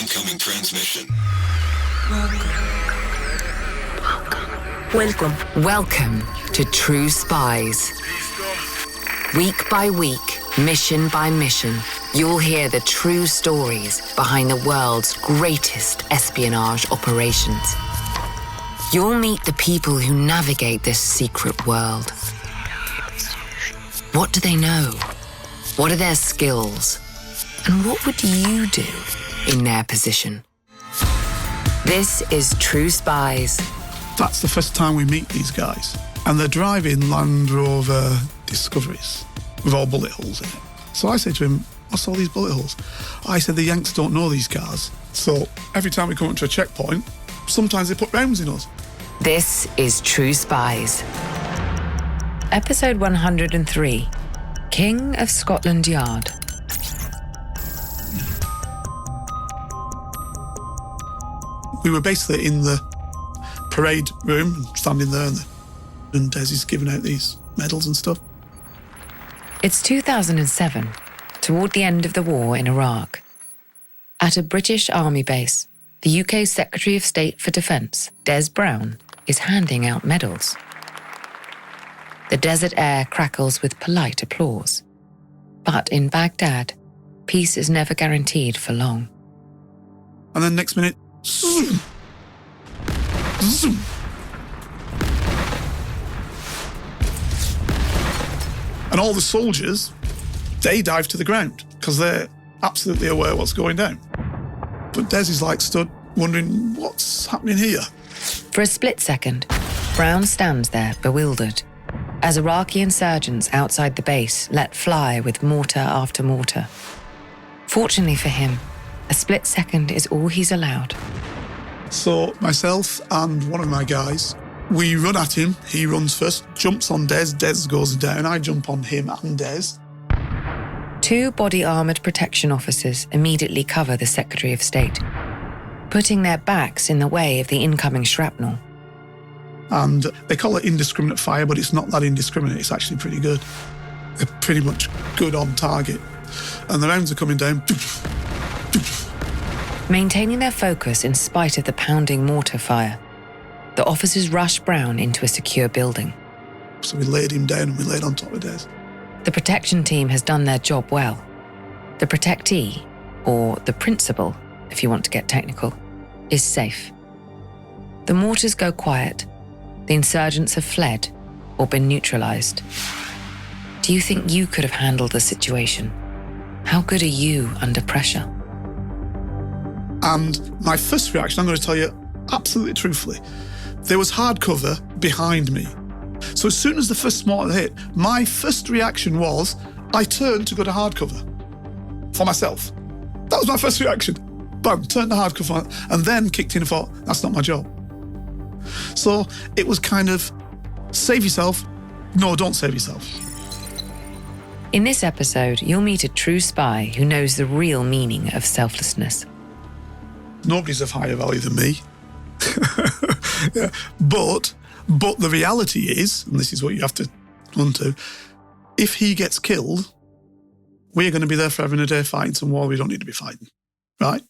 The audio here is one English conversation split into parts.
Incoming transmission. Welcome to True Spies. Week by week, mission by mission, you'll hear the true stories behind the world's greatest espionage operations. You'll meet the people who navigate this secret world. What do they know? What are their skills? And what would you do in their position? This is True Spies. That's the first time we meet these guys. And they're driving Land Rover Discoveries with all bullet holes in it. So I say to him, what's all these bullet holes? I said, the Yanks don't know these cars. So every time we come up to a checkpoint, sometimes they put rounds in us. This is True Spies. Episode 103, King of Scotland Yard. We were basically in the parade room, standing there, and Desi's giving out these medals and stuff. It's 2007, toward the end of the war in Iraq. At a British Army base, the UK's Secretary of State for Defence, Des Brown, is handing out medals. The desert air crackles with polite applause. But in Baghdad, peace is never guaranteed for long. And then next minute, zoom, zoom. And all the soldiers, they dive to the ground because they're absolutely aware what's going down. But Des is like stood wondering what's happening here. For a split second, Brown stands there bewildered as Iraqi insurgents outside the base let fly with mortar after mortar. Fortunately for him, a split second is all he's allowed. So myself and one of my guys, we run at him. He runs first, jumps on Des. Des goes down. I jump on him and Des. Two body-armoured protection officers immediately cover the Secretary of State, putting their backs in the way of the incoming shrapnel. And they call it indiscriminate fire, but it's not that indiscriminate. It's actually pretty good. They're pretty much good on target. And the rounds are coming down. Maintaining their focus in spite of the pounding mortar fire, the officers rush Brown into a secure building. So we laid him down and we laid on top of Des. The protection team has done their job well. The protectee, or the principal, if you want to get technical, is safe. The mortars go quiet. The insurgents have fled or been neutralised. Do you think you could have handled the situation? How good are you under pressure? And my first reaction, I'm going to tell you absolutely truthfully, there was hard cover behind me. So as soon as the first mortar hit, my first reaction was, I turned to go to hard cover for myself. That was my first reaction. Bam, turned to hard cover, and then kicked in and thought, that's not my job. So it was kind of, save yourself. No, don't save yourself. In this episode, you'll meet a true spy who knows the real meaning of selflessness. Nobody's of higher value than me. Yeah. But the reality is, and this is what you have to run to, if he gets killed, we're going to be there forever and a day fighting some war we don't need to be fighting, right?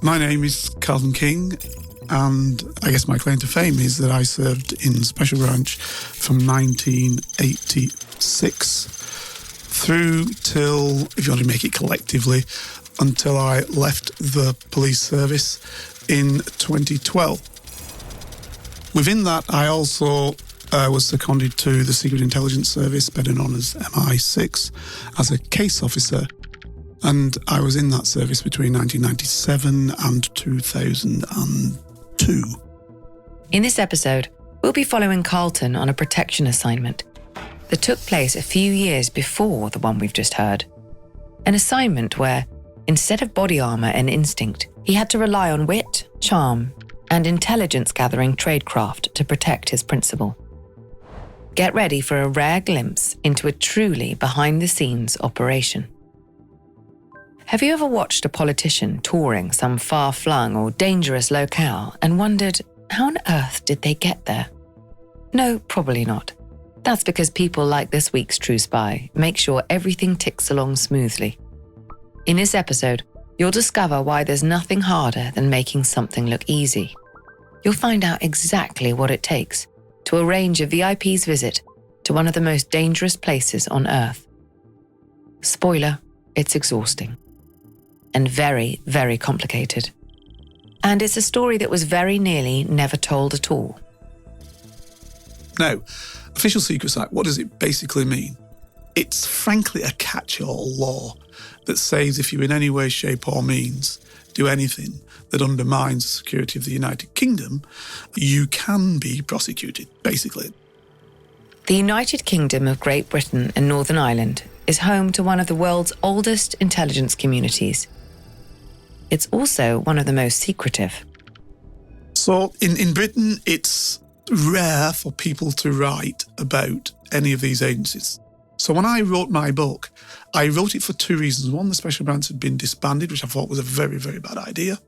My name is Carlton King, and I guess my claim to fame is that I served in Special Branch from 1986 through till, if you want to make it collectively, until I left the police service in 2012. Within that, I also was seconded to the Secret Intelligence Service, better known as MI6, as a case officer. And I was in that service between 1997 and 2002. In this episode, we'll be following Carlton on a protection assignment that took place a few years before the one we've just heard. An assignment where, instead of body armour and instinct, he had to rely on wit, charm, and intelligence-gathering tradecraft to protect his principal. Get ready for a rare glimpse into a truly behind-the-scenes operation. Have you ever watched a politician touring some far-flung or dangerous locale and wondered, how on earth did they get there? No, probably not. That's because people like this week's True Spy make sure everything ticks along smoothly, In this episode, you'll discover why there's nothing harder than making something look easy. You'll find out exactly what it takes to arrange a VIP's visit to one of the most dangerous places on Earth. Spoiler, it's exhausting. And very, very complicated. And it's a story that was very nearly never told at all. Now, Official Secrets Act, what does it basically mean? It's frankly a catch-all law that says if you in any way, shape or means do anything that undermines the security of the United Kingdom, you can be prosecuted, basically. The United Kingdom of Great Britain and Northern Ireland is home to one of the world's oldest intelligence communities. It's also one of the most secretive. So in Britain, it's rare for people to write about any of these agencies. So when I wrote my book, I wrote it for two reasons. One, the special branch had been disbanded, which I thought was a very, very bad idea.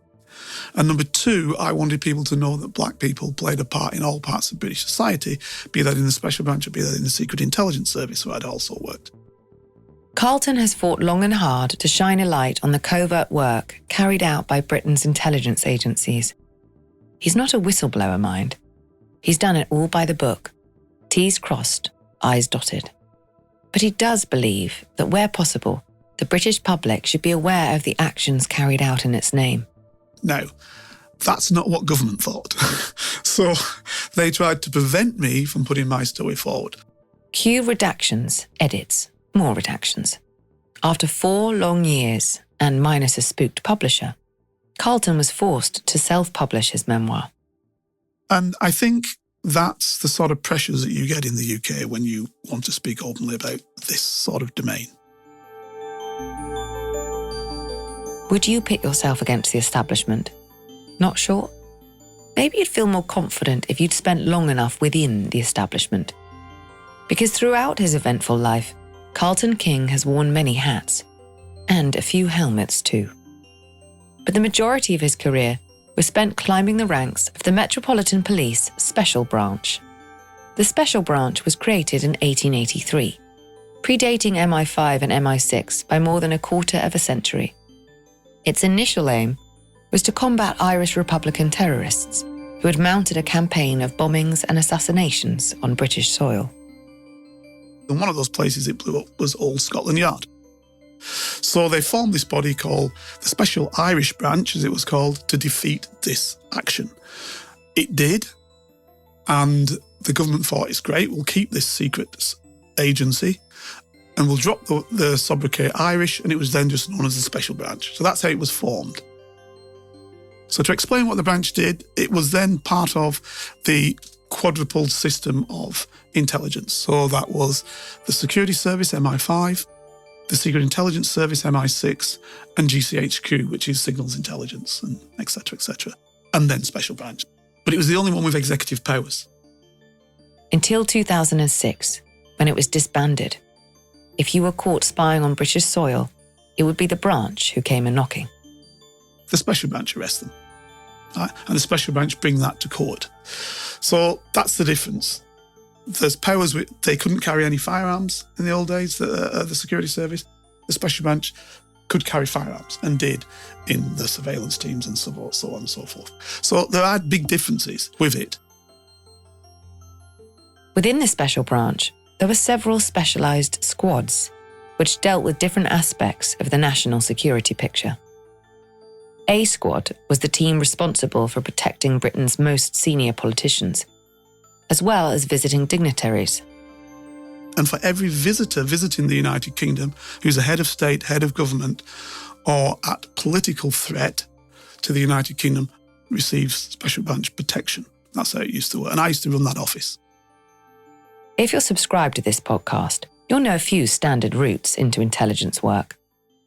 And number two, I wanted people to know that black people played a part in all parts of British society, be that in the special branch or be that in the Secret Intelligence Service, where I'd also worked. Carlton has fought long and hard to shine a light on the covert work carried out by Britain's intelligence agencies. He's not a whistleblower, mind. He's done it all by the book. T's crossed, I's dotted. But he does believe that where possible, the British public should be aware of the actions carried out in its name. Now, that's not what government thought. So they tried to prevent me from putting my story forward. Cue redactions, edits, more redactions. After 4 long years, and minus a spooked publisher, Carlton was forced to self-publish his memoir. And I think that's the sort of pressures that you get in the UK when you want to speak openly about this sort of domain. Would you pit yourself against the establishment? Not sure? Maybe you'd feel more confident if you'd spent long enough within the establishment. Because throughout his eventful life, Carlton King has worn many hats, and a few helmets too. But the majority of his career was spent climbing the ranks of the Metropolitan Police Special Branch. The Special Branch was created in 1883, predating MI5 and MI6 by more than a quarter of a century. Its initial aim was to combat Irish Republican terrorists who had mounted a campaign of bombings and assassinations on British soil. And one of those places it blew up was Old Scotland Yard. So they formed this body called the Special Irish Branch, as it was called, to defeat this action. It did, and the government thought, it's great, we'll keep this secret agency and we'll drop the sobriquet Irish, and it was then just known as the Special Branch. So that's how it was formed. So to explain what the branch did, it was then part of the quadrupled system of intelligence. So that was the Security Service, MI5, the Secret Intelligence Service, MI6, and GCHQ, which is Signals Intelligence, and et cetera, and then Special Branch. But it was the only one with executive powers. Until 2006, when it was disbanded. If you were caught spying on British soil, it would be the branch who came a-knocking. The Special Branch arrest them, right? And the Special Branch bring that to court. So that's the difference. There's powers, they couldn't carry any firearms in the old days, the security service. The Special Branch could carry firearms and did in the surveillance teams and so on and so forth. So there are big differences with it. Within the Special Branch, there were several specialised squads which dealt with different aspects of the national security picture. A Squad was the team responsible for protecting Britain's most senior politicians, as well as visiting dignitaries. And for every visitor visiting the United Kingdom who's a head of state, head of government, or at political threat to the United Kingdom receives Special Branch protection. That's how it used to work. And I used to run that office. If you're subscribed to this podcast, you'll know a few standard routes into intelligence work.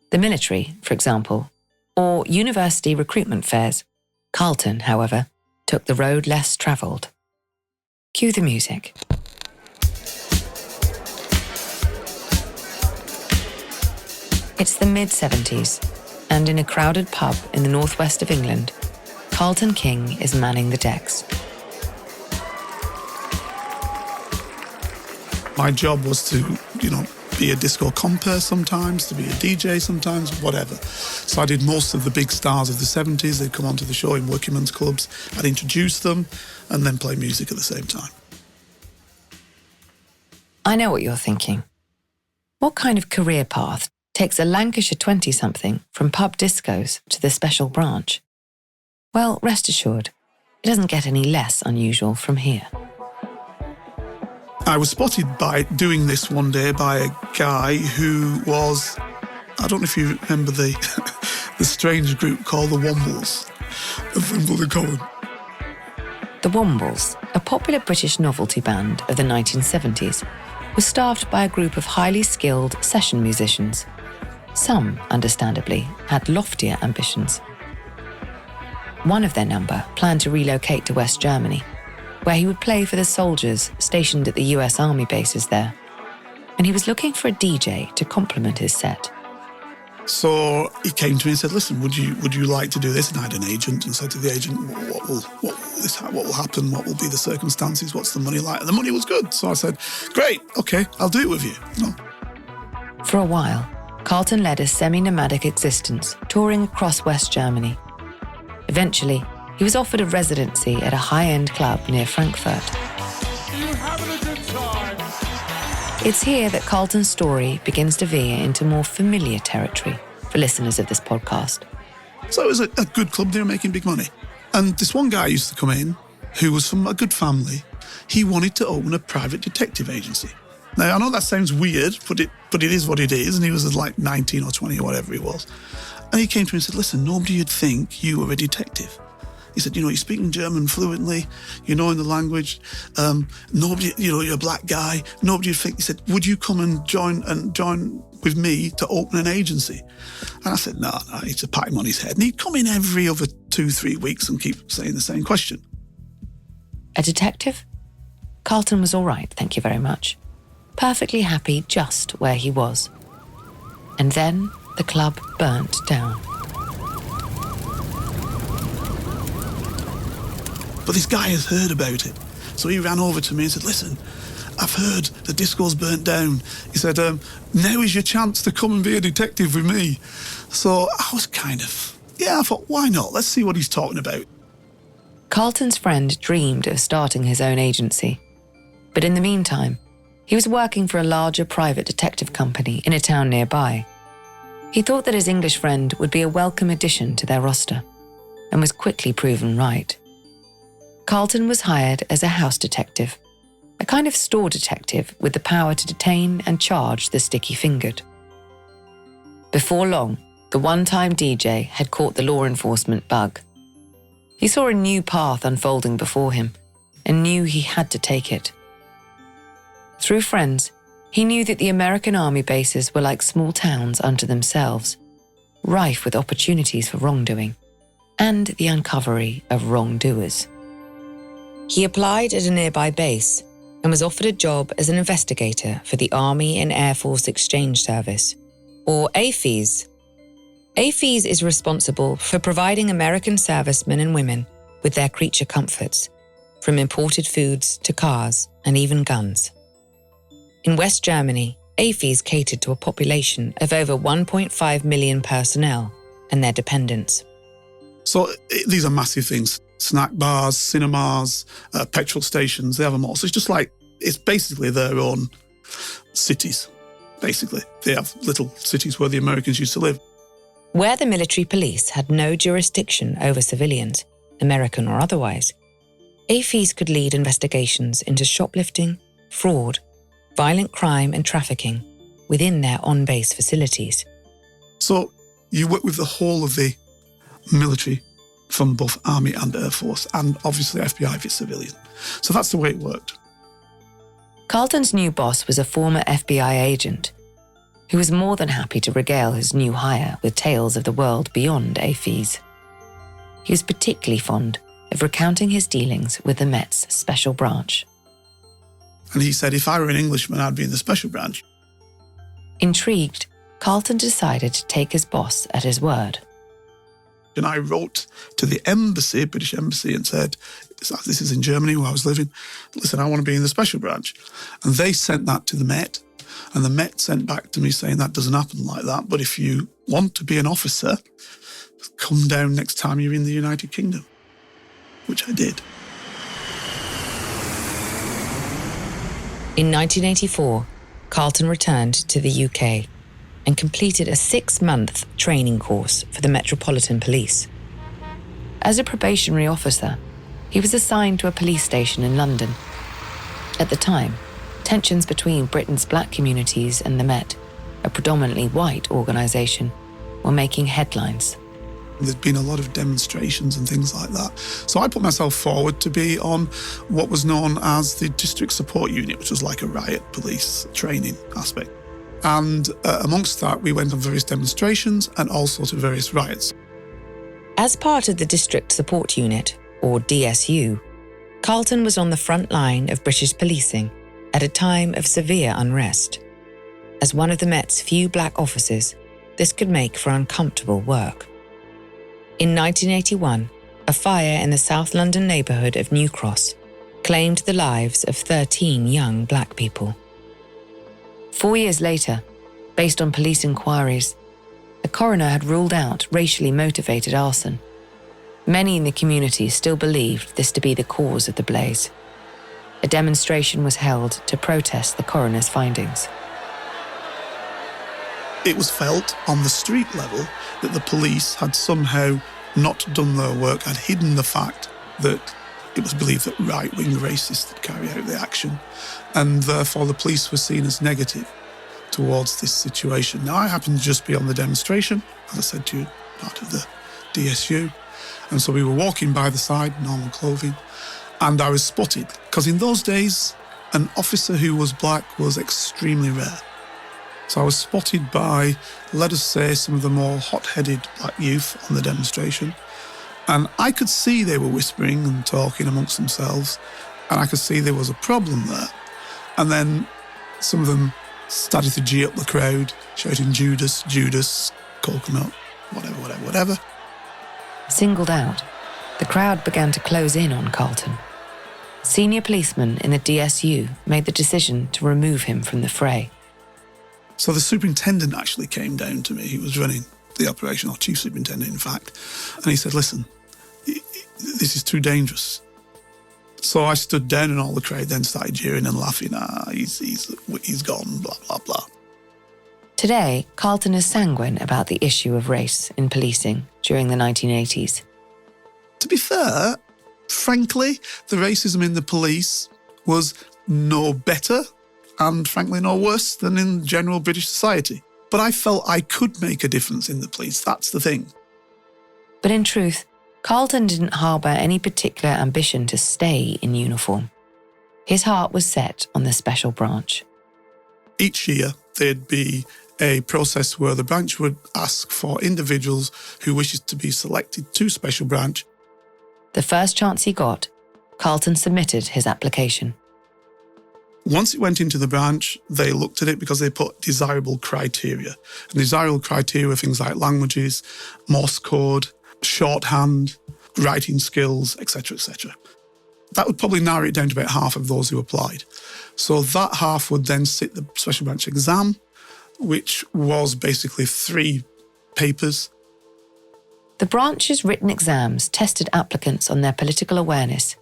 The military, for example, or university recruitment fairs. Carlton, however, took the road less travelled. Cue the music. It's the mid-70s, and in a crowded pub in the northwest of England, Carlton King is manning the decks. My job was to, be a disco compere sometimes, to be a DJ sometimes, whatever. So I did most of the big stars of the 70s. They'd come onto the show in working men's clubs. I'd introduce them and then play music at the same time. I know what you're thinking. What kind of career path takes a Lancashire 20-something from pub discos to the special branch? Well, rest assured, it doesn't get any less unusual from here. I was spotted by doing this one day by a guy who was, I don't know if you remember the strange group called the Wombles of Wimbledon Common. The Wombles, a popular British novelty band of the 1970s, was staffed by a group of highly skilled session musicians. Some, understandably, had loftier ambitions. One of their number planned to relocate to West Germany, where he would play for the soldiers stationed at the US Army bases there. And he was looking for a DJ to complement his set. So he came to me and said, listen, would you like to do this? And I had an agent and said to the agent, what will happen? What will be the circumstances? What's the money like? And the money was good. So I said, great, okay, I'll do it with you. No. For a while, Carlton led a semi-nomadic existence, touring across West Germany. Eventually, he was offered a residency at a high-end club near Frankfurt. You having a good time? It's here that Carlton's story begins to veer into more familiar territory for listeners of this podcast. So it was a good club. They were making big money. And this one guy used to come in who was from a good family. He wanted to open a private detective agency. Now, I know that sounds weird, but it is what it is. And he was like 19 or 20 or whatever he was. And he came to me and said, listen, nobody would think you were a detective. He said, you're speaking German fluently, in the language. Nobody, you're a black guy. Nobody would think. He said, would you come and join with me to open an agency? And I said, no, it's a pat him on his head. And he'd come in every other 2-3 weeks and keep saying the same question. A detective? Carlton was all right, thank you very much. Perfectly happy just where he was. And then the club burnt down. But this guy has heard about it. So he ran over to me and said, listen, I've heard the disco's burnt down. He said, now is your chance to come and be a detective with me. So I was I thought, why not? Let's see what he's talking about. Carlton's friend dreamed of starting his own agency. But in the meantime, he was working for a larger private detective company in a town nearby. He thought that his English friend would be a welcome addition to their roster, and was quickly proven right. Carlton was hired as a house detective, a kind of store detective with the power to detain and charge the sticky-fingered. Before long, the one-time DJ had caught the law enforcement bug. He saw a new path unfolding before him and knew he had to take it. Through friends, he knew that the American Army bases were like small towns unto themselves, rife with opportunities for wrongdoing and the uncovery of wrongdoers. He applied at a nearby base and was offered a job as an investigator for the Army and Air Force Exchange Service, or AFES. AFES is responsible for providing American servicemen and women with their creature comforts, from imported foods to cars and even guns. In West Germany, AFES catered to a population of over 1.5 million personnel and their dependents. So these are massive things. Snack bars, cinemas, petrol stations, they have them all. So it's basically their own cities, basically. They have little cities where the Americans used to live. Where the military police had no jurisdiction over civilians, American or otherwise, AFES could lead investigations into shoplifting, fraud, violent crime and trafficking within their on-base facilities. So you work with the whole of the military from both Army and Air Force, and obviously FBI if it's civilian. So that's the way it worked. Carlton's new boss was a former FBI agent who was more than happy to regale his new hire with tales of the world beyond AFES. He was particularly fond of recounting his dealings with the Met's special branch. And he said, if I were an Englishman, I'd be in the special branch. Intrigued, Carlton decided to take his boss at his word. And I wrote to the embassy, British embassy, and said, this is in Germany where I was living, listen, I want to be in the special branch. And they sent that to the Met. And the Met sent back to me saying that doesn't happen like that. But if you want to be an officer, come down next time you're in the United Kingdom, which I did. In 1984, Carlton returned to the UK and completed a 6-month training course for the Metropolitan Police. As a probationary officer, he was assigned to a police station in London. At the time, tensions between Britain's black communities and the Met, a predominantly white organisation, were making headlines. There'd been a lot of demonstrations and things like that. So I put myself forward to be on what was known as the District Support Unit, which was like a riot police training aspect. And amongst that, we went on various demonstrations and also to various riots. As part of the District Support Unit, or DSU, Carlton was on the front line of British policing at a time of severe unrest. As one of the Met's few black officers, this could make for uncomfortable work. In 1981, a fire in the South London neighbourhood of New Cross claimed the lives of 13 young black people. 4 years later, based on police inquiries, the coroner had ruled out racially motivated arson. Many in the community still believed this to be the cause of the blaze. A demonstration was held to protest the coroner's findings. It was felt on the street level that the police had somehow not done their work, had hidden the fact that it was believed that right-wing racists had carried out the action, and therefore the police were seen as negative towards this situation. Now, I happened to just be on the demonstration, as I said to you, part of the DSU, and so we were walking by the side, normal clothing, and I was spotted, because in those days, an officer who was black was extremely rare. So I was spotted by, let us say, some of the more hot-headed black youth on the demonstration. And I could see they were whispering and talking amongst themselves. And I could see there was a problem there. And then some of them started to gee up the crowd, shouting, "Judas, Judas, coconut," whatever. Singled out, the crowd began to close in on Carlton. Senior policemen in the DSU made the decision to remove him from the fray. So the superintendent actually came down to me. He was running the operation, or chief superintendent, in fact. And he said, "Listen, this is too dangerous." So I stood down and all the crowd then started jeering and laughing. He's gone, blah, blah, blah. Today, Carlton is sanguine about the issue of race in policing during the 1980s. To be fair, frankly, the racism in the police was no better and frankly no worse than in general British society. But I felt I could make a difference in the police, that's the thing. But in truth, Carlton didn't harbour any particular ambition to stay in uniform. His heart was set on the special branch. Each year, there'd be a process where the branch would ask for individuals who wishes to be selected to special branch. The first chance he got, Carlton submitted his application. Once it went into the branch, they looked at it because they put desirable criteria. And desirable criteria were things like languages, Morse code, shorthand, writing skills, etc., etc. That would probably narrow it down to about half of those who applied. So that half would then sit the special branch exam, which was basically 3 papers. The branch's written exams tested applicants on their political awareness,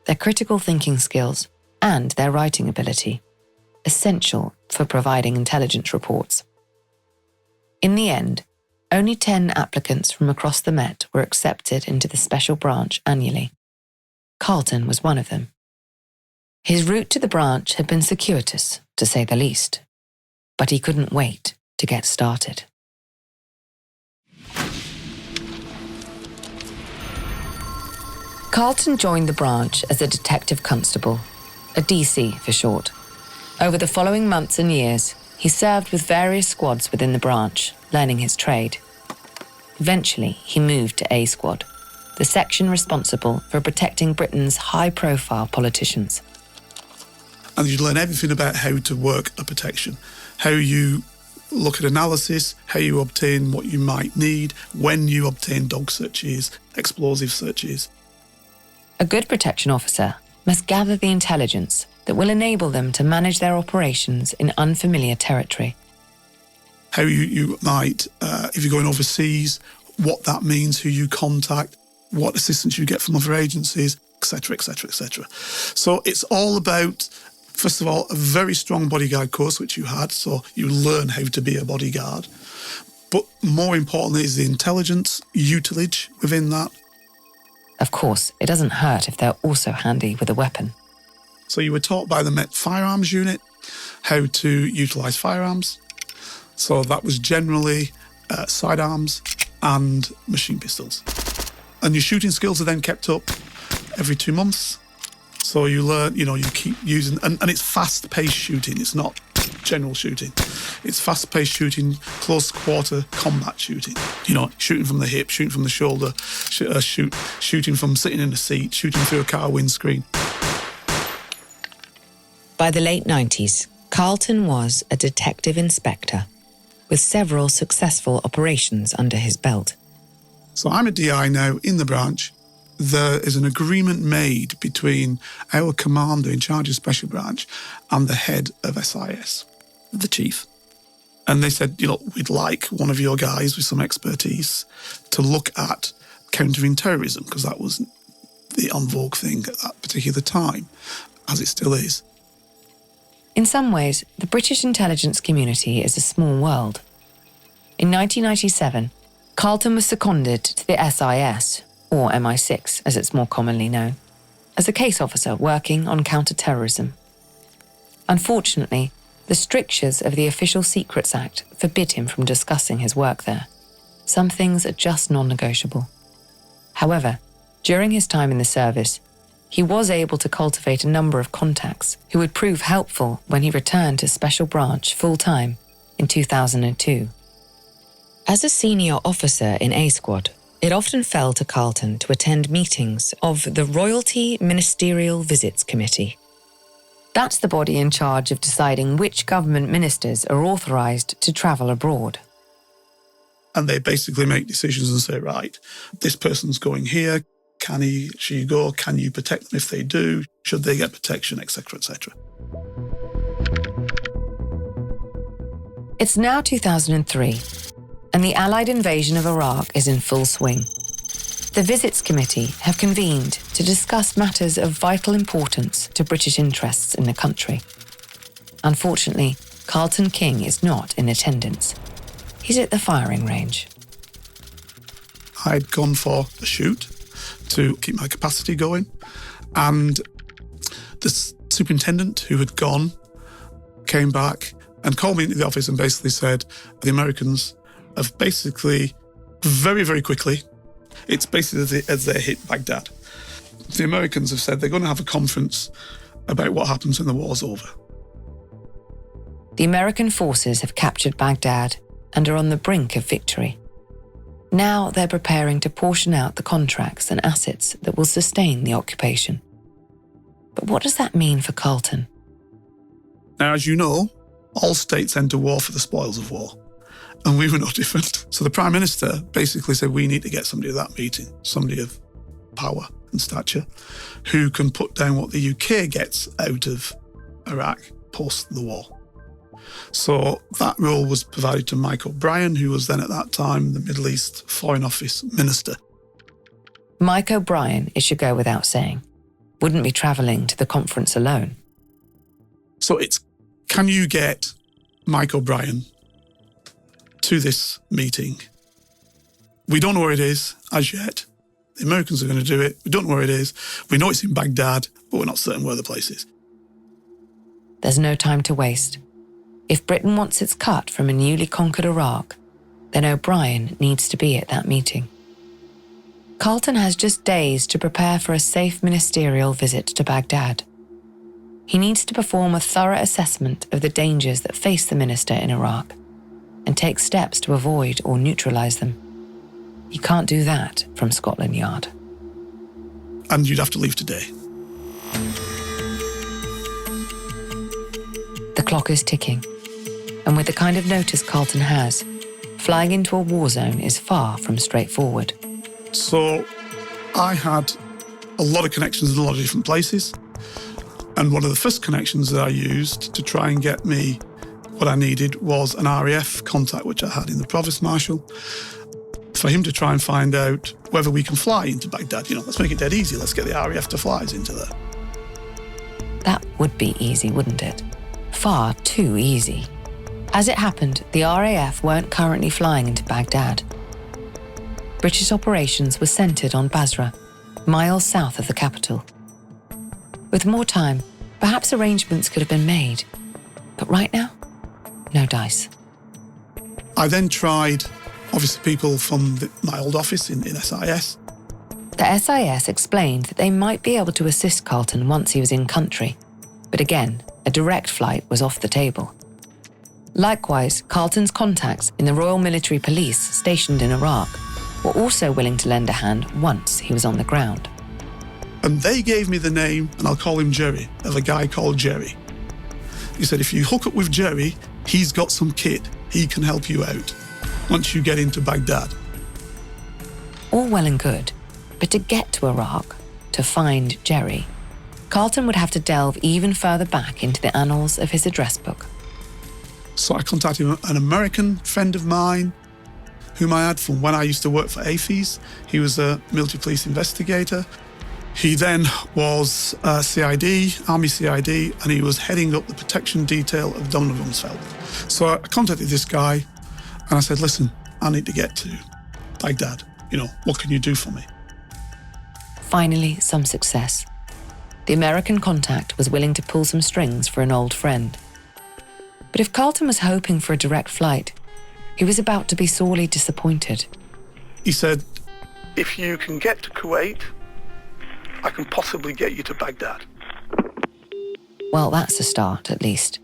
their critical thinking skills, and their writing ability, essential for providing intelligence reports. In the end, only 10 applicants from across the Met were accepted into the special branch annually. Carlton was one of them. His route to the branch had been circuitous, to say the least, but he couldn't wait to get started. Carlton joined the branch as a detective constable, a DC for short. Over the following months and years, he served with various squads within the branch, learning his trade. Eventually, he moved to A Squad, the section responsible for protecting Britain's high-profile politicians. And you learn everything about how to work a protection, how you look at analysis, how you obtain what you might need, when you obtain dog searches, explosive searches. A good protection officer must gather the intelligence that will enable them to manage their operations in unfamiliar territory. How you might, if you're going overseas, what that means, who you contact, what assistance you get from other agencies, etc., etc., etc. So it's all about, first of all, a very strong bodyguard course, which you had, so you learn how to be a bodyguard. But more importantly is the intelligence, utilage within that. Of course, it doesn't hurt if they're also handy with a weapon. So you were taught by the Met Firearms Unit how to utilise firearms. So that was generally sidearms and machine pistols. And your shooting skills are then kept up every 2 months. So you learn, you keep using, and it's fast-paced shooting. It's not general shooting. It's fast-paced shooting, close quarter combat shooting. Shooting from the hip, shooting from the shoulder, shooting from sitting in a seat, shooting through a car windscreen. By the late 90s, Carlton was a detective inspector with several successful operations under his belt. So I'm a DI now in the branch. There is an agreement made between our commander in charge of Special Branch and the head of SIS, the chief. And they said, we'd like one of your guys with some expertise to look at countering terrorism, because that was the en vogue thing at that particular time, as it still is. In some ways, the British intelligence community is a small world. In 1997, Carlton was seconded to the SIS, or MI6 as it's more commonly known, as a case officer working on counter-terrorism. Unfortunately, the strictures of the Official Secrets Act forbid him from discussing his work there. Some things are just non-negotiable. However, during his time in the service, he was able to cultivate a number of contacts who would prove helpful when he returned to Special Branch full-time in 2002. As a senior officer in A Squad, it often fell to Carlton to attend meetings of the Royalty Ministerial Visits Committee. That's the body in charge of deciding which government ministers are authorised to travel abroad. And they basically make decisions and say, right, this person's going here. Can she go? Can you protect them if they do? Should they get protection, etc., etc. It's now 2003, and the Allied invasion of Iraq is in full swing. The Visits Committee have convened to discuss matters of vital importance to British interests in the country. Unfortunately, Carlton King is not in attendance. He's at the firing range. I'd gone for a shoot to keep my capacity going, and the superintendent who had gone came back and called me into the office and basically said, the Americans have basically, very, very quickly, it's basically as they hit Baghdad. The Americans have said they're going to have a conference about what happens when the war's over. The American forces have captured Baghdad and are on the brink of victory. Now they're preparing to portion out the contracts and assets that will sustain the occupation. But what does that mean for Carlton? Now, as you know, all states enter war for the spoils of war, and we were no different. So the Prime Minister basically said, we need to get somebody at that meeting, somebody of power and stature, who can put down what the UK gets out of Iraq post the war. So that role was provided to Mike O'Brien, who was then at that time the Middle East Foreign Office Minister. Mike O'Brien, it should go without saying, wouldn't be travelling to the conference alone. So it's, can you get Mike O'Brien to this meeting? We don't know where it is as yet. The Americans are going to do it. We don't know where it is. We know it's in Baghdad, but we're not certain where the place is. There's no time to waste. If Britain wants its cut from a newly conquered Iraq, then O'Brien needs to be at that meeting. Carlton has just days to prepare for a safe ministerial visit to Baghdad. He needs to perform a thorough assessment of the dangers that face the minister in Iraq and take steps to avoid or neutralise them. He can't do that from Scotland Yard. And you'd have to leave today. The clock is ticking, and with the kind of notice Carlton has, flying into a war zone is far from straightforward. So I had a lot of connections in a lot of different places. And one of the first connections that I used to try and get me what I needed was an RAF contact, which I had in the Provost Marshal, for him to try and find out whether we can fly into Baghdad. Let's make it dead easy. Let's get the RAF to fly us into there. That would be easy, wouldn't it? Far too easy. As it happened, the RAF weren't currently flying into Baghdad. British operations were centred on Basra, miles south of the capital. With more time, perhaps arrangements could have been made. But right now, no dice. I then tried, obviously, people from my old office in SIS. The SIS explained that they might be able to assist Carlton once he was in country. But again, a direct flight was off the table. Likewise, Carlton's contacts in the Royal Military Police stationed in Iraq were also willing to lend a hand once he was on the ground. And they gave me the name, and I'll call him Jerry, of a guy called Jerry. He said, if you hook up with Jerry, he's got some kit. He can help you out once you get into Baghdad. All well and good, but to get to Iraq, to find Jerry, Carlton would have to delve even further back into the annals of his address book. So I contacted an American friend of mine whom I had from when I used to work for AFIS. He was a military police investigator. He then was CID, Army CID, and he was heading up the protection detail of Donner Rumsfeld. So I contacted this guy and I said, listen, I need to get to Baghdad. What can you do for me? Finally, some success. The American contact was willing to pull some strings for an old friend. But if Carlton was hoping for a direct flight, he was about to be sorely disappointed. He said, if you can get to Kuwait, I can possibly get you to Baghdad. Well, that's a start, at least.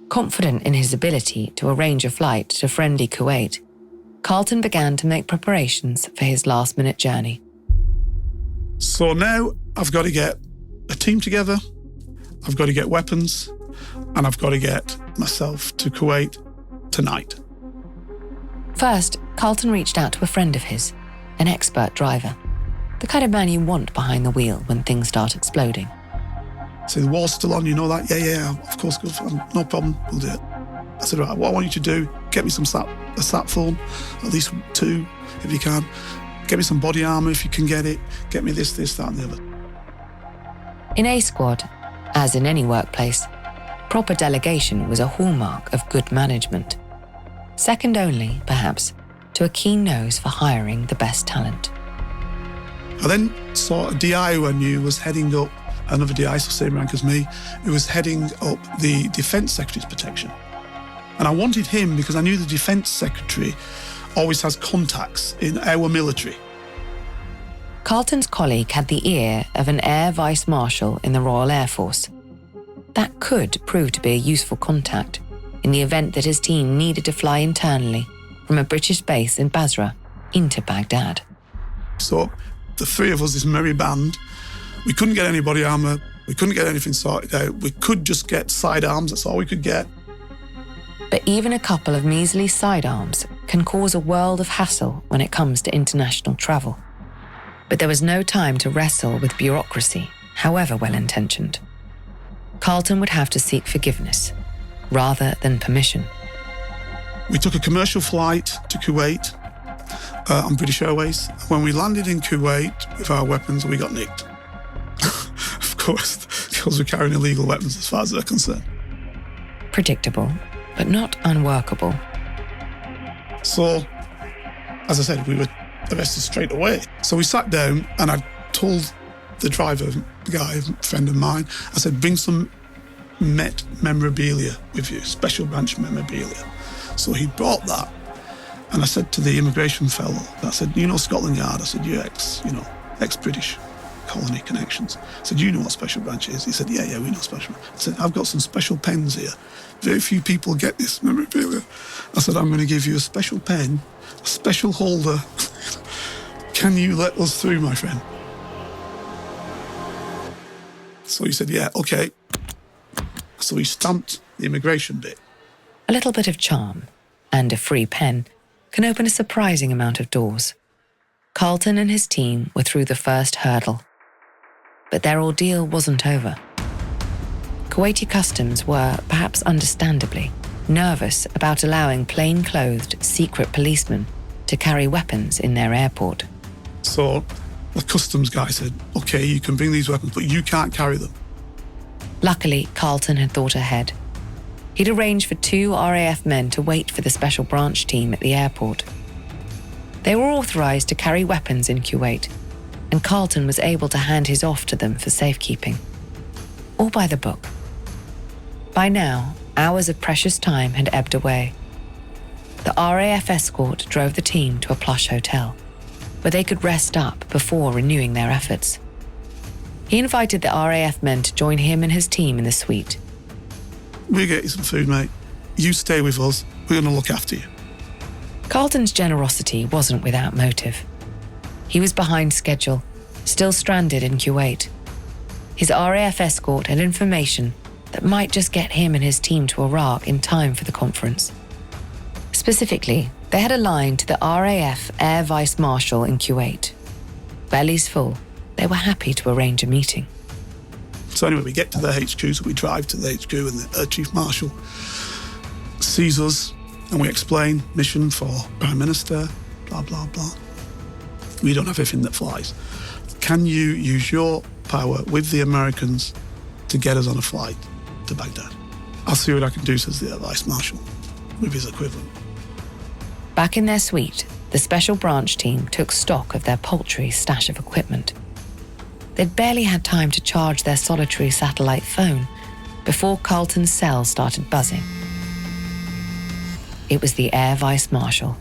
Confident in his ability to arrange a flight to friendly Kuwait, Carlton began to make preparations for his last-minute journey. So now I've got to get a team together, I've got to get weapons, and I've got to get myself to Kuwait tonight. First, Carlton reached out to a friend of his, an expert driver, the kind of man you want behind the wheel when things start exploding. So the war's still on, you know that? Yeah, of course, good. No problem, we'll do it. I said, right, what I want you to do, get me a sat phone, at least 2 if you can. Get me some body armour if you can get it. Get me this, that and the other. In A Squad, as in any workplace, proper delegation was a hallmark of good management. Second only, perhaps, to a keen nose for hiring the best talent. I then saw a DI who I knew was heading up, another DI, so same rank as me, who was heading up the Defence Secretary's protection. And I wanted him because I knew the Defence Secretary always has contacts in our military. Carlton's colleague had the ear of an Air Vice Marshal in the Royal Air Force. That could prove to be a useful contact in the event that his team needed to fly internally from a British base in Basra into Baghdad. So the 3 of us, this merry band, we couldn't get any body armour, we couldn't get anything sorted out, we could just get sidearms, that's all we could get. But even a couple of measly sidearms can cause a world of hassle when it comes to international travel. But there was no time to wrestle with bureaucracy, however well-intentioned. Carlton would have to seek forgiveness, rather than permission. We took a commercial flight to Kuwait on British Airways. When we landed in Kuwait with our weapons, we got nicked. Of course, because we're carrying illegal weapons as far as they're concerned. Predictable, but not unworkable. So, as I said, we were arrested straight away. So we sat down and I told the driver, guy, friend of mine, I said, bring some Met memorabilia with you, special branch memorabilia. So he brought that. And I said to the immigration fellow, I said, you know Scotland Yard? I said, you're ex-British colony connections. I said, you know what special branch is? He said, yeah, we know special branch. I said, I've got some special pens here. Very few people get this memorabilia. I said, I'm going to give you a special pen, a special holder. Can you let us through, my friend? So he said, yeah, okay. So he stamped the immigration bit. A little bit of charm and a free pen can open a surprising amount of doors. Carlton and his team were through the first hurdle. But their ordeal wasn't over. Kuwaiti customs were, perhaps understandably, nervous about allowing plain-clothed secret policemen to carry weapons in their airport. So the customs guy said, OK, you can bring these weapons, but you can't carry them. Luckily, Carlton had thought ahead. He'd arranged for 2 RAF men to wait for the special branch team at the airport. They were authorised to carry weapons in Kuwait, and Carlton was able to hand his off to them for safekeeping. All by the book. By now, hours of precious time had ebbed away. The RAF escort drove the team to a plush hotel, where they could rest up before renewing their efforts. He invited the RAF men to join him and his team in the suite. We'll get you some food, mate. You stay with us. We're going to look after you. Carlton's generosity wasn't without motive. He was behind schedule, still stranded in Kuwait. His RAF escort had information that might just get him and his team to Iraq in time for the conference. Specifically, they had a line to the RAF Air Vice Marshal in Kuwait. Bellies full, they were happy to arrange a meeting. So anyway, we get to their HQ, so we drive to the HQ, and the Air Chief Marshal sees us, and we explain mission for Prime Minister, blah, blah, blah. We don't have anything that flies. Can you use your power with the Americans to get us on a flight to Baghdad? I'll see what I can do, says the Air Vice Marshal, with his equivalent. Back in their suite, the special branch team took stock of their paltry stash of equipment. They'd barely had time to charge their solitary satellite phone before Carlton's cell started buzzing. It was the Air Vice Marshal.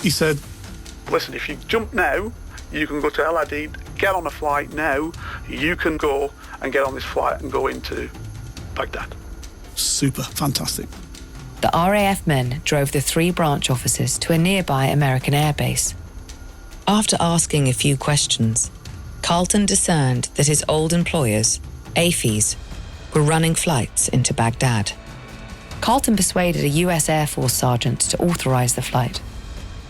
He said, listen, if you jump now, you can go to El Hadid, get on a flight now, you can go and get on this flight and go into Baghdad. Super, fantastic. The RAF men drove the 3 branch officers to a nearby American airbase. After asking a few questions, Carlton discerned that his old employers, AFIs, were running flights into Baghdad. Carlton persuaded a US Air Force sergeant to authorize the flight.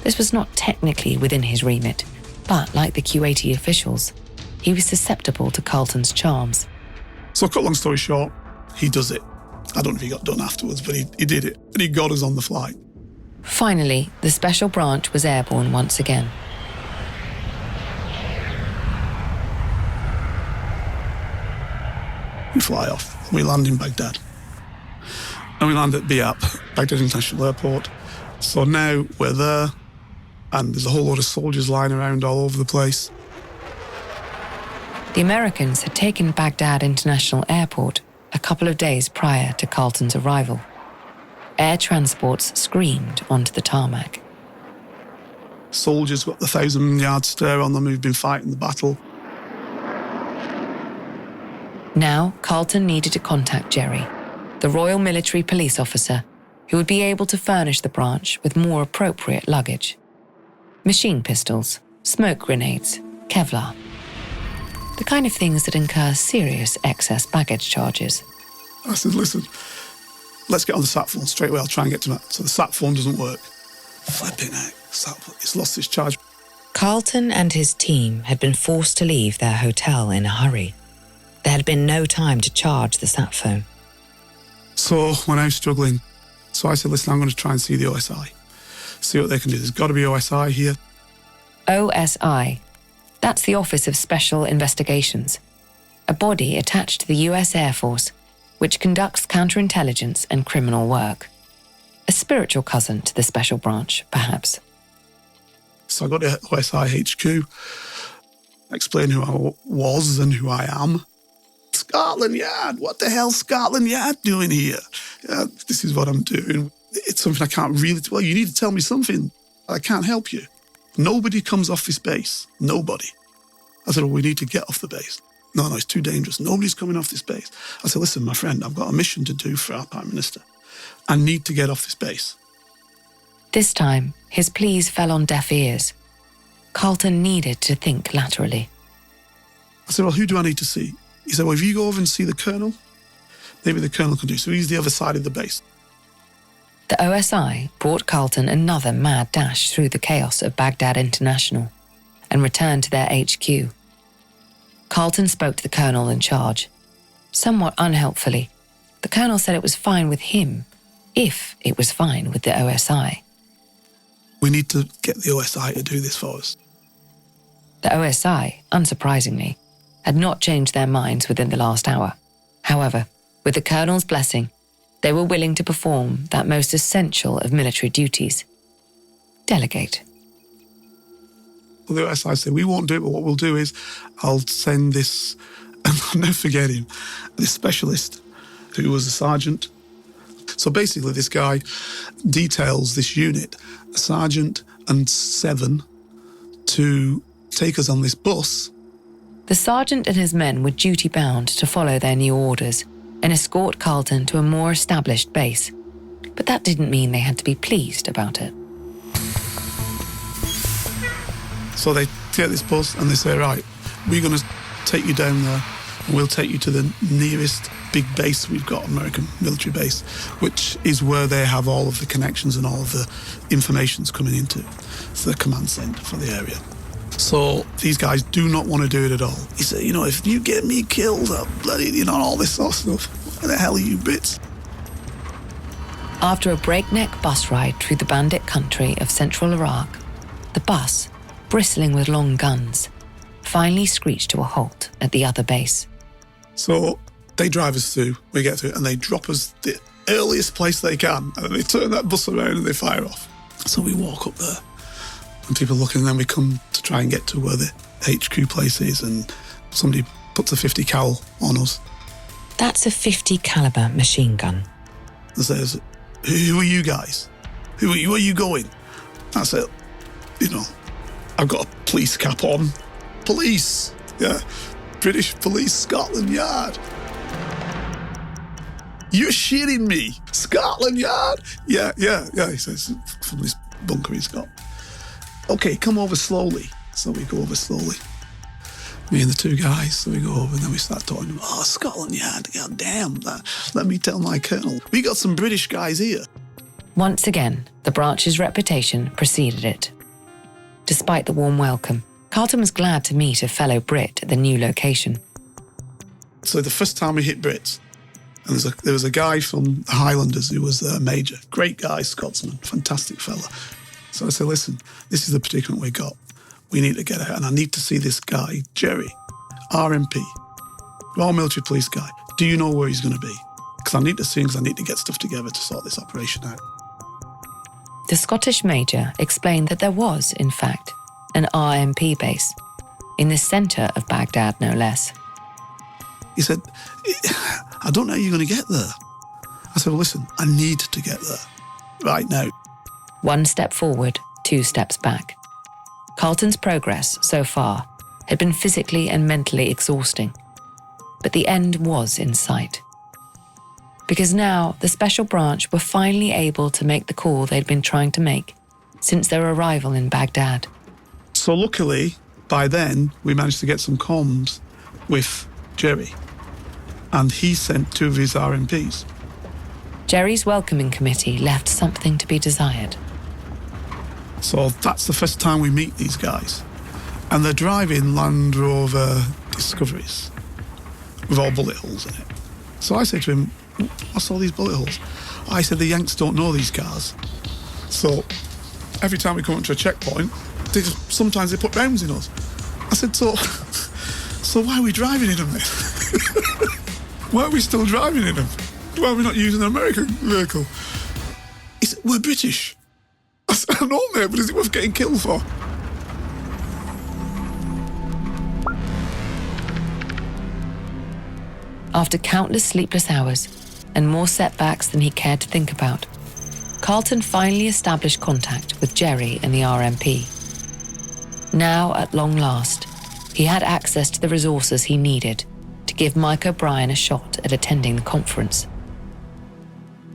This was not technically within his remit, but like the Kuwaiti officials, he was susceptible to Carlton's charms. So cut long story short, he does it. I don't know if he got done afterwards, but he did it, and he got us on the flight. Finally, the special branch was airborne once again. We fly off. We land in Baghdad. And we land at VVIP, Baghdad International Airport. So now we're there, and there's a whole lot of soldiers lying around all over the place. The Americans had taken Baghdad International Airport a couple of days prior to Carlton's arrival. Air transports screamed onto the tarmac. Soldiers got the 1,000-yard stare on them who've been fighting the battle. Now, Carlton needed to contact Jerry, the Royal Military Police officer, who would be able to furnish the branch with more appropriate luggage. Machine pistols, smoke grenades, Kevlar. The kind of things that incur serious excess baggage charges. I said, listen, let's get on the sat phone straight away. I'll try and get to that. So the sat phone doesn't work. Flipping heck, it's lost its charge. Carlton and his team had been forced to leave their hotel in a hurry. There had been no time to charge the sat phone. So when I was struggling, so I said, listen, I'm going to try and see the OSI. See what they can do. There's got to be OSI here. OSI. That's the Office of Special Investigations, a body attached to the US Air Force, which conducts counterintelligence and criminal work. A spiritual cousin to the Special Branch, perhaps. So I got to OSI HQ, explained who I was and who I am. Scotland Yard, what the hell's Scotland Yard doing here? This is what I'm doing. It's something I can't really... Well, you need to tell me something. I can't help you. Nobody comes off this base. Nobody. I said, well, we need to get off the base. No, it's too dangerous. Nobody's coming off this base. I said, listen, my friend, I've got a mission to do for our Prime Minister. I need to get off this base. This time, his pleas fell on deaf ears. Carlton needed to think laterally. I said, well, who do I need to see? He said, well, if you go over and see the Colonel, maybe the Colonel can do. So he's the other side of the base. The OSI brought Carlton another mad dash through the chaos of Baghdad International and returned to their HQ. Carlton spoke to the colonel in charge. Somewhat unhelpfully, the colonel said it was fine with him, if it was fine with the OSI. We need to get the OSI to do this for us. The OSI, unsurprisingly, had not changed their minds within the last hour. However, with the colonel's blessing, they were willing to perform that most essential of military duties: delegate. Well, the OSI said, we won't do it, but what we'll do is I'll send this, and I'll never forget him, this specialist who was a sergeant. So basically this guy details this unit, a sergeant and 7, to take us on this bus. The sergeant and his men were duty-bound to follow their new orders and escort Carlton to a more established base. But that didn't mean they had to be pleased about it. So they get this bus and they say, right, we're going to take you down there and we'll take you to the nearest big base we've got, American military base, which is where they have all of the connections and all of the information's coming into. It's the command centre for the area. So these guys do not want to do it at all. He said, if you get me killed, I'll bloody, all this sort of stuff. Where the hell are you Brits? After a breakneck bus ride through the bandit country of central Iraq, the bus, bristling with long guns, finally screeched to a halt at the other base. So they drive us through, we get through, and they drop us the earliest place they can, and then they turn that bus around and they fire off. So we walk up there, and people look, and then we come to try and get to where the HQ place is, and somebody puts a 50 cal on us. That's a 50 caliber machine gun. And says, who are you guys? Where are you going? I said, I've got a police cap on. Police, yeah. British Police, Scotland Yard. You're shitting me. Scotland Yard? Yeah, he says, from this bunker he's got. Okay, come over slowly. So we go over slowly. Me and the 2 guys, so we go over and then we start talking, Scotland Yard, god damn, let me tell my colonel. We got some British guys here. Once again, the branch's reputation preceded it. Despite the warm welcome, Carlton was glad to meet a fellow Brit at the new location. So the first time we hit Brits, and there was a guy from the Highlanders who was a major, great guy, Scotsman, fantastic fella. So I said, listen, this is the predicament we got. We need to get out, and I need to see this guy, Jerry, RMP, Royal Military Police guy. Do you know where he's going to be? Because I need to see him, because I need to get stuff together to sort this operation out. The Scottish major explained that there was, in fact, an RMP base, in the centre of Baghdad, no less. He said, I don't know how you're going to get there. I said, well, listen, I need to get there right now. 1 step forward, 2 steps back. Carlton's progress so far had been physically and mentally exhausting, but the end was in sight. Because now the special branch were finally able to make the call they'd been trying to make since their arrival in Baghdad. So luckily, by then, we managed to get some comms with Jerry, and he sent 2 of his RMPs. Jerry's welcoming committee left something to be desired. So that's the first time we meet these guys. And they're driving Land Rover Discoveries with all bullet holes in it. So I said to him, what's all these bullet holes? I said, the Yanks don't know these cars. So every time we come up to a checkpoint, sometimes they put rounds in us. I said, so why are we driving in them then? Why are we still driving in them? Why are we not using an American vehicle? He said, we're British. I said, I know, mate, but is it worth getting killed for? After countless sleepless hours and more setbacks than he cared to think about, Carlton finally established contact with Jerry and the RMP. Now, at long last, he had access to the resources he needed to give Mike O'Brien a shot at attending the conference.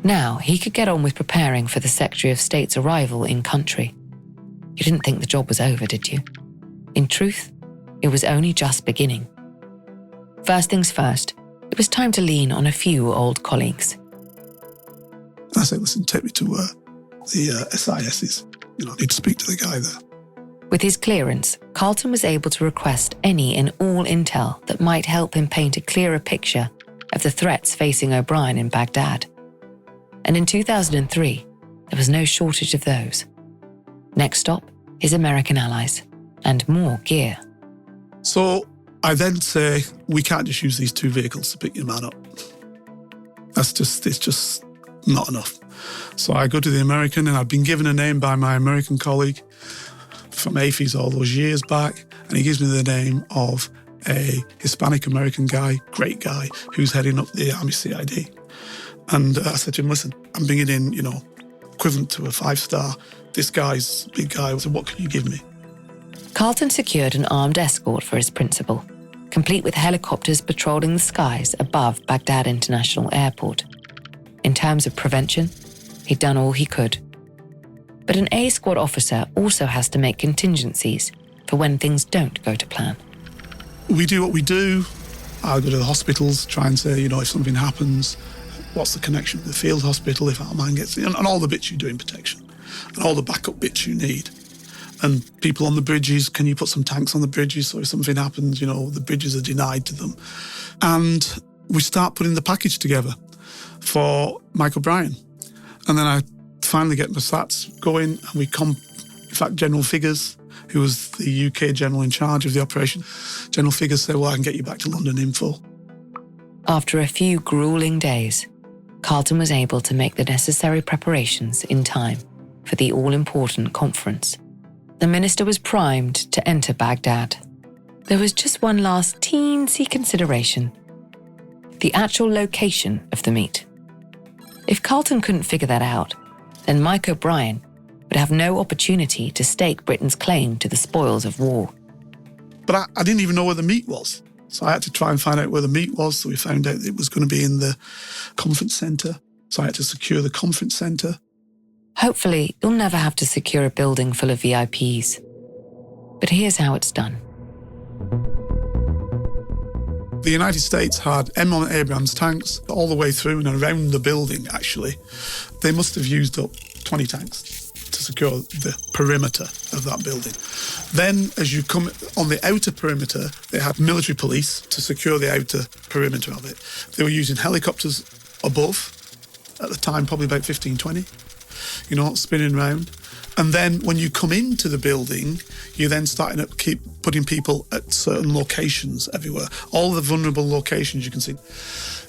Now he could get on with preparing for the Secretary of State's arrival in country. You didn't think the job was over, did you? In truth, it was only just beginning. First things first, it was time to lean on a few old colleagues. I said, listen, take me to the SIS's. I need to speak to the guy there. With his clearance, Carlton was able to request any and all intel that might help him paint a clearer picture of the threats facing O'Brien in Baghdad. And in 2003, there was no shortage of those. Next stop, his American allies, and more gear. So I then say, we can't just use these 2 vehicles to pick your man up. It's just not enough. So I go to the American, and I'd been given a name by my American colleague from AFIS all those years back, and he gives me the name of a Hispanic-American guy, great guy, who's heading up the Army CID. And I said to him, listen, I'm bringing in, equivalent to a 5-star. This guy's a big guy. I said, what can you give me? Carlton secured an armed escort for his principal, complete with helicopters patrolling the skies above Baghdad International Airport. In terms of prevention, he'd done all he could. But an A squad officer also has to make contingencies for when things don't go to plan. We do what we do. I'll go to the hospitals, try and say, if something happens, what's the connection with the field hospital if our man gets in, and all the bits you do in protection, and all the backup bits you need. And people on the bridges, can you put some tanks on the bridges so if something happens, the bridges are denied to them. And we start putting the package together for Mike O'Brien. And then I finally get my SATs going, and we in fact, General Figures, who was the UK general in charge of the operation, General Figures said, well, I can get you back to London info. After a few grueling days, Carlton was able to make the necessary preparations in time for the all-important conference. The minister was primed to enter Baghdad. There was just one last teensy consideration: the actual location of the meet. If Carlton couldn't figure that out, then Mike O'Brien would have no opportunity to stake Britain's claim to the spoils of war. But I didn't even know where the meet was. So I had to try and find out where the meet was. So we found out it was going to be in the conference centre. So I had to secure the conference centre. Hopefully, you'll never have to secure a building full of VIPs. But here's how it's done. The United States had M1 Abrams tanks all the way through and around the building, actually. They must have used up 20 tanks to secure the perimeter of that building. Then, as you come on the outer perimeter, they had military police to secure the outer perimeter of it. They were using helicopters above, at the time probably about 15, 20, spinning around. And then when you come into the building, you're then starting to keep putting people at certain locations everywhere. All the vulnerable locations you can see.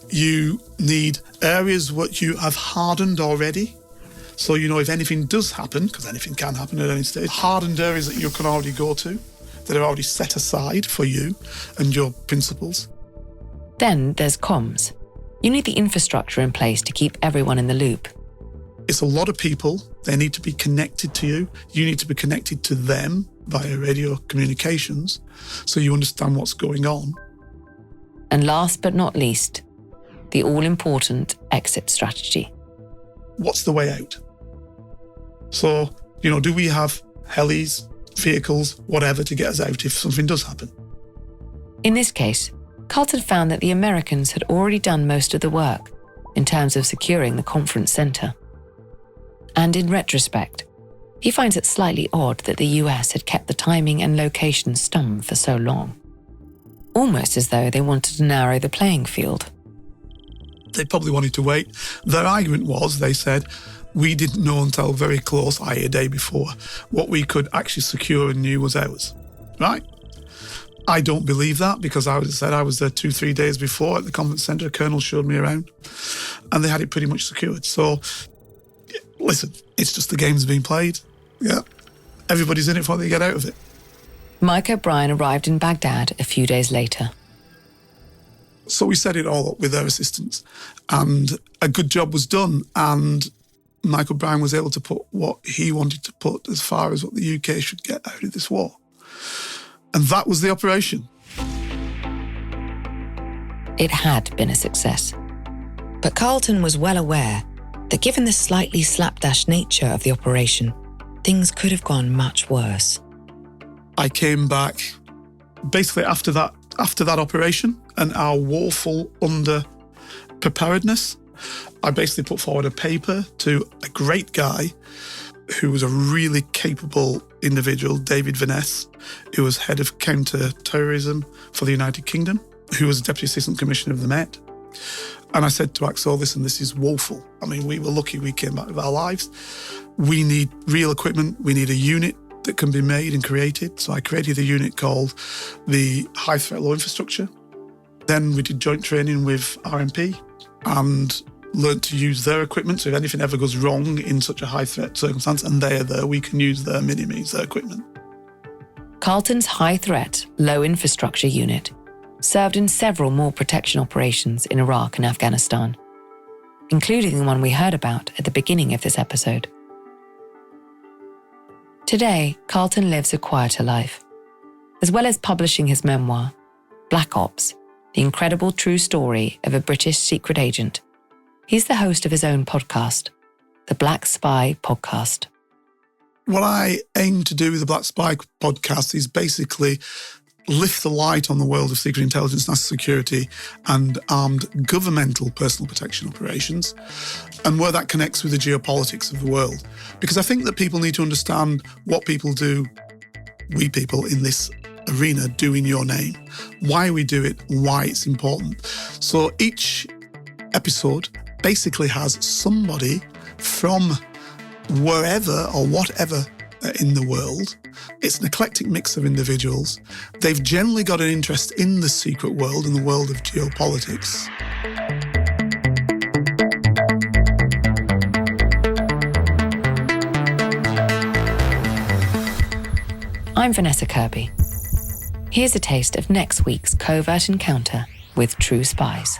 You need areas what you have hardened already. So, if anything does happen, because anything can happen at any stage, hardened areas that you can already go to, that are already set aside for you and your principals. Then there's comms. You need the infrastructure in place to keep everyone in the loop. It's a lot of people. They need to be connected to you. You need to be connected to them via radio communications so you understand what's going on. And last but not least, the all-important exit strategy. What's the way out? So, do we have helis, vehicles, whatever to get us out if something does happen? In this case, Carlton found that the Americans had already done most of the work in terms of securing the conference centre. And in retrospect, he finds it slightly odd that the US had kept the timing and location stum for so long. Almost as though they wanted to narrow the playing field. They probably wanted to wait. Their argument was, they said, we didn't know until very close, i.e. a day before, what we could actually secure and knew was ours. Right? I don't believe that, because I was there 2-3 days before at the conference centre. A colonel showed me around and they had it pretty much secured. So, listen, it's just the game's being played. Yeah. Everybody's in it before they get out of it. Mike O'Brien arrived in Baghdad a few days later. So we set it all up with their assistance and a good job was done, and Mike O'Brien was able to put what he wanted to put as far as what the UK should get out of this war. And that was the operation. It had been a success. But Carlton was well aware that given the slightly slapdash nature of the operation, things could have gone much worse. I came back basically after that operation and our woeful under-preparedness. I basically put forward a paper to a great guy who was a really capable individual, David Vaness, who was head of counter-terrorism for the United Kingdom, who was Deputy Assistant Commissioner of the Met. And I said to Axel, listen, this is woeful. I mean, we were lucky we came back with our lives. We need real equipment. We need a unit that can be made and created. So I created a unit called the High Threat Low Infrastructure. Then we did joint training with RMP and learned to use their equipment. So if anything ever goes wrong in such a high threat circumstance and they're there, we can use their mini-me's, their equipment. Carlton's High Threat Low Infrastructure Unit served in several more protection operations in Iraq and Afghanistan, including the one we heard about at the beginning of this episode. Today, Carlton lives a quieter life. As well as publishing his memoir, Black Ops, the incredible true story of a British secret agent, he's the host of his own podcast, the Black Spy Podcast. What I aim to do with the Black Spy Podcast is basically lift the light on the world of secret intelligence, national security, and armed governmental personal protection operations, and where that connects with the geopolitics of the world. Because I think that people need to understand what people do, we people in this arena do in your name, why we do it, why it's important. So each episode basically has somebody from wherever or whatever in the world. It's an eclectic mix of individuals. They've generally got an interest in the secret world and the world of geopolitics. I'm Vanessa Kirby. Here's a taste of next week's covert encounter with True Spies.